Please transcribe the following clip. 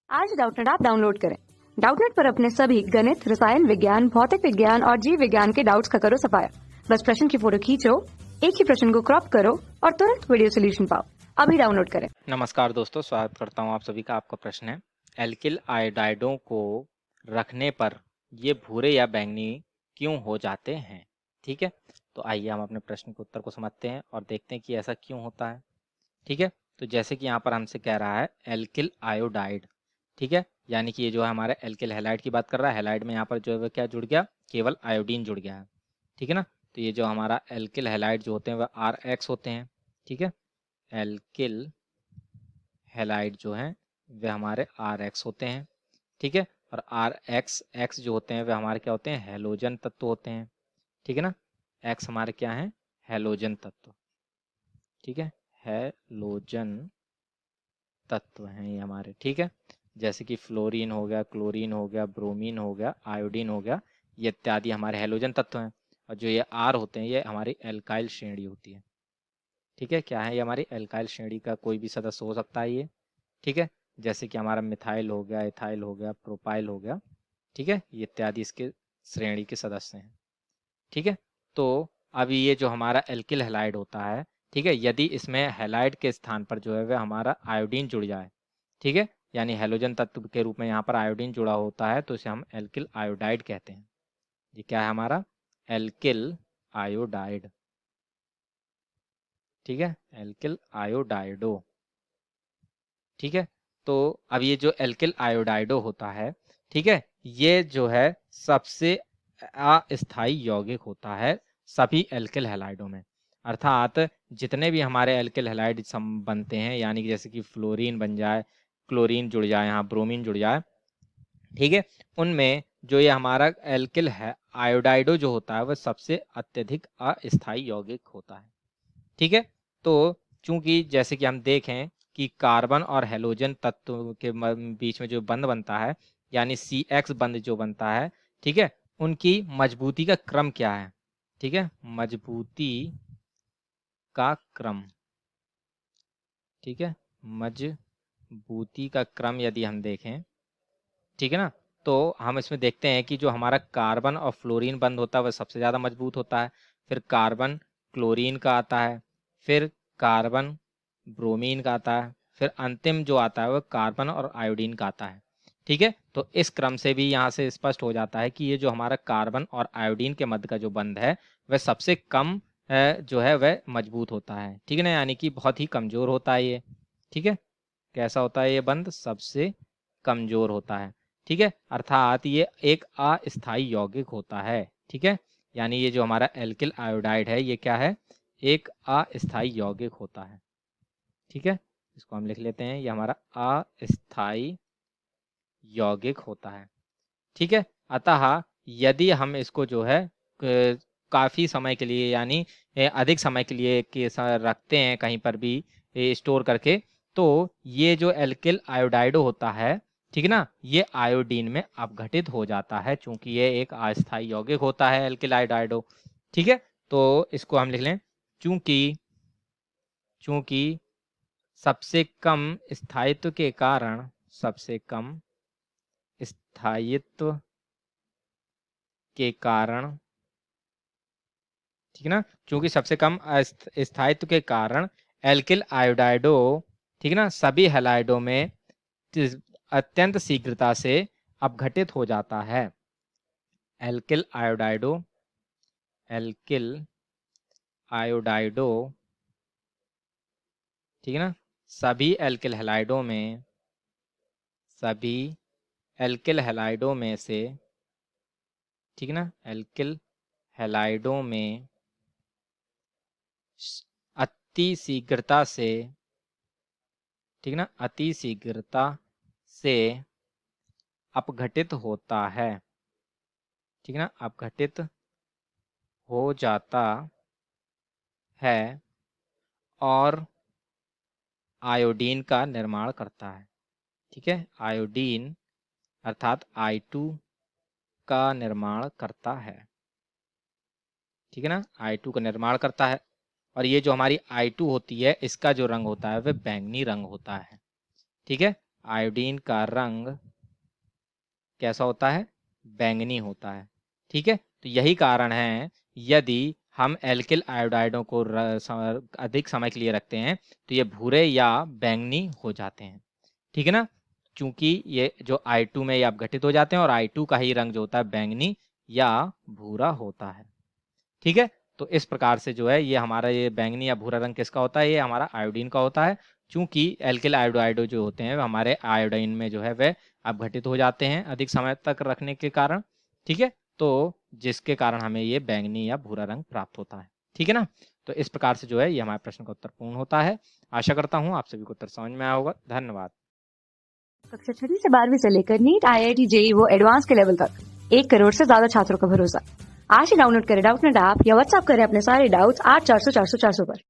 आज Doubtnut app download करें। Doubtnut पर अपने सभी गणित, रसायन विज्ञान, भौतिक विज्ञान और जीव विज्ञान के डाउट्स का करो सफाया। बस प्रश्न की फोटो खींचो, एक ही प्रश्न को क्रॉप करो और तुरंत वीडियो सोल्यूशन पाओ। अभी डाउनलोड करें। नमस्कार दोस्तों, स्वागत करता हूं आप सभी का। आपका प्रश्न है, एल्किल आयोडाइडों को रखने पर ये भूरे या बैंगनी क्यों हो जाते हैं। ठीक है, तो आइए हम अपने प्रश्न के उत्तर को समझते हैं और देखते हैं कि ऐसा क्यों होता है। ठीक है, तो जैसे कि यहाँ पर हमसे कह रहा है एल्किल आयोडाइड, ठीक है, यानी कि ये जो है हमारे एल्किल हैलाइड की बात कर रहा है। हैलाइड में यहाँ पर जो है क्या जुड़ गया, केवल आयोडीन जुड़ गया है। ठीक है ना, तो ये जो हमारा एल्किल हैलाइड जो होते हैं वह RX होते हैं। ठीक है, एल्किल हैलाइड जो हैं वे हमारे RX होते हैं। ठीक है, और RX जो होते हैं वे हमारे क्या होते हैं, हैलोजन तत्व होते हैं। ठीक है ना, X हमारे क्या हैं, हैलोजन तत्व। ठीक है, हैलोजन तत्व हैं ये हमारे। ठीक है, जैसे कि फ्लोरीन हो गया, क्लोरीन हो गया, ब्रोमीन हो गया, आयोडीन हो गया, ये इत्यादि हमारे हैलोजन तत्व हैं। और जो ये R होते हैं ये हमारी एल्काइल श्रेणी होती है। ठीक है, क्या है, ये हमारी एल्काइल श्रेणी का कोई भी सदस्य हो सकता है ये। ठीक है, जैसे कि हमारा मिथाइल हो गया, इथाइल हो गया, प्रोपाइल हो गया। ठीक है, ये इत्यादि इसके श्रेणी के सदस्य हैं। ठीक है, तो अभी ये जो हमारा एल्किल हैलाइड होता है, ठीक है, यदि इसमें हैलाइड के स्थान पर जो है वह हमारा आयोडीन जुड़ जाए, ठीक है, यानी हैलोजन तत्व के रूप में यहाँ पर आयोडीन जुड़ा होता है, तो इसे हम एल्किल आयोडाइड कहते हैं। ये क्या है हमारा, एल्किल आयोडाइड। ठीक है, एल्किल आयोडाइडो। ठीक है, तो अब ये जो एल्किल आयोडाइडो होता है, ठीक है, ये जो है सबसे अस्थाई यौगिक होता है सभी एल्किल हैलाइडों में। अर्थात जितने भी हमारे एल्किल हैलाइड बनते हैं, यानी कि जैसे कि फ्लोरीन बन जाए, क्लोरीन जुड़ जाए, यहाँ ब्रोमीन जुड़ जाए, ठीक है, उनमें जो ये हमारा एल्किल है आयोडाइडो जो होता है वह सबसे अत्यधिक अस्थाई यौगिक होता है। ठीक है, तो चूंकि जैसे कि हम देखें कि कार्बन और हैलोजन तत्व के बीच में जो बंध बनता है, यानी CX बंध जो बनता है, ठीक है, उनकी मजबूती का क्रम क्या है। ठीक है, मजबूती का क्रम। ठीक है, मजबूती का क्रम यदि हम देखें, ठीक है ना, तो हम इसमें देखते हैं कि जो हमारा कार्बन और फ्लोरीन बंध होता है वह सबसे ज़्यादा मजबूत होता है। फिर कार्बन क्लोरीन का आता है, फिर कार्बन ब्रोमीन का आता है, फिर अंतिम जो आता है वह कार्बन और आयोडीन का आता है। ठीक है, तो इस क्रम से भी यहाँ से स्पष्ट हो जाता है कि ये जो हमारा कार्बन और आयोडीन के मध्य का जो बंध है वह सबसे कम जो है वह मजबूत होता है। ठीक है ना, यानी कि बहुत ही कमज़ोर होता है ये। ठीक है, कैसा होता है ये बंध, सबसे कमज़ोर होता है। ठीक है, अर्थात ये एक अस्थाई यौगिक होता है। ठीक है, यानी ये जो हमारा एल्किल आयोडाइड है ये क्या है, एक अस्थाई यौगिक होता है। ठीक है, इसको हम लिख लेते हैं, ये हमारा अस्थाई यौगिक होता है। ठीक है, अतः यदि हम इसको जो है काफ़ी समय के लिए, यानी अधिक समय के लिए के रखते हैं कहीं पर भी स्टोर करके, तो ये जो एल्किल आयोडाइडो होता है, ठीक है ना, ये आयोडीन में अपघटित हो जाता है, चूंकि ये एक अस्थाई यौगिक होता है एल्किल आयोडाइडो। ठीक है, तो इसको हम लिख लें, चूंकि चूंकि सबसे कम स्थायित्व के कारण, सबसे कम स्थायित्व के कारण, ठीक है ना, क्योंकि सबसे कम स्थायित्व के कारण एल्किल आयोडाइडो, ठीक है ना, सभी हैलाइडों में अत्यंत शीघ्रता से अपघटित हो जाता है। एल्किल आयोडाइडो, एल्किल आयोडाइडो, ठीक है ना, सभी एल्किल हैलाइडों में, सभी एल्किल हैलाइडों में से, ठीक है ना, एल्किल हैलाइडों में अति शीघ्रता से, ठीक है ना, अति शीघ्रता से अपघटित होता है। ठीक है ना, अपघटित हो जाता है और आयोडीन का निर्माण करता है। ठीक है, आयोडीन अर्थात I2 का निर्माण करता है। ठीक है ना, I2 का निर्माण करता है, और ये जो हमारी I2 होती है इसका जो रंग होता है वह बैंगनी रंग होता है। ठीक है, आयोडीन का रंग कैसा होता है? बैंगनी होता है। ठीक है, तो यही कारण है यदि हम एल्किल आयोडाइडों को अधिक समय के लिए रखते हैं तो ये भूरे या बैंगनी हो जाते हैं। ठीक है ना, क्योंकि ये जो I2 में ये अपघटित हो जाते हैं और I2 का ही रंग जो होता है बैंगनी या भूरा होता है। ठीक है, तो इस प्रकार से जो है ये हमारा ये बैंगनी या भूरा रंग किसका होता है? ये हमारा आयोडीन का होता है, क्योंकि एल्किल आयोडाइडो जो होते हैं हमारे आयोडीन में जो है वह अपघटित हो जाते हैं अधिक समय तक रखने के कारण। ठीक है, तो जिसके कारण हमें ये बैंगनी या भूरा रंग प्राप्त होता है। ठीक है ना, तो इस प्रकार से जो है ये हमारे प्रश्न का उत्तर पूर्ण होता है। आशा करता हूँ आप सभी को उत्तर समझ में आया होगा। धन्यवाद। कक्षा 6 से 12वीं से लेकर नीट, IIT, JEE वो एडवांस के लेवल तक 1 करोड़ से ज्यादा छात्रों का भरोसा। आज ही डाउनलोड करें डाउटनेट ऐप या व्हाट्सएप करें अपने सारे डाउट्स 8400 400 400 पर।